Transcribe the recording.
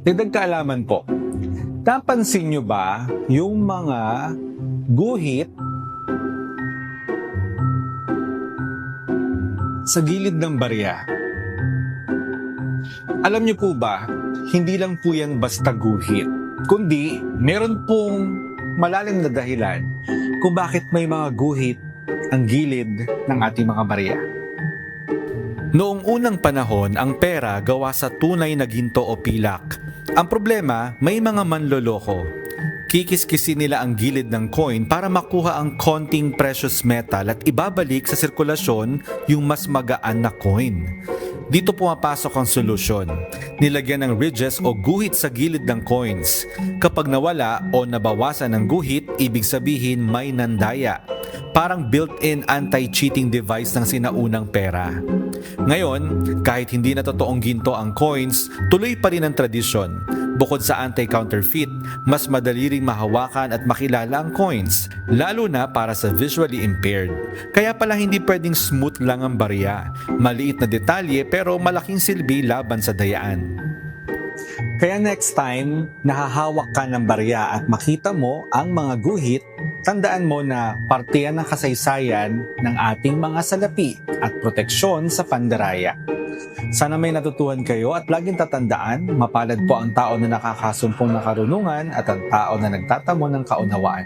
Dagdag kaalaman po, napansin nyo ba yung mga guhit sa gilid ng barya? Alam nyo po ba, hindi lang po yan basta guhit, kundi meron pong malalim na dahilan kung bakit may mga guhit ang gilid ng ating mga barya. Noong unang panahon, ang pera gawa sa tunay na ginto o pilak. Ang problema, may mga manloloko. Kikiskisin nila ang gilid ng coin para makuha ang konting precious metal at ibabalik sa sirkulasyon yung mas magaan na coin. Dito pumapasok ang solusyon. Nilagyan ng ridges o guhit sa gilid ng coins. Kapag nawala o nabawasan ng guhit, ibig sabihin may nandaya. Parang built-in anti-cheating device ng sinaunang pera. Ngayon, kahit hindi na totoong ginto ang coins, tuloy pa rin ang tradisyon. Bukod sa anti-counterfeit, mas madali ring mahawakan at makilala ang coins, lalo na para sa visually impaired. Kaya pala hindi pwedeng smooth lang ang barya. Maliit na detalye pero malaking silbi laban sa dayaan. Kaya next time, nahahawak ka ng barya at makita mo ang mga guhit, tandaan mo na parte yan ng kasaysayan ng ating mga salapi at proteksyon sa pandaraya. Sana may natutuhan kayo at laging tatandaan, mapalad po ang tao na nakakasumpong na karunungan at ang tao na nagtatamo ng kaunawaan.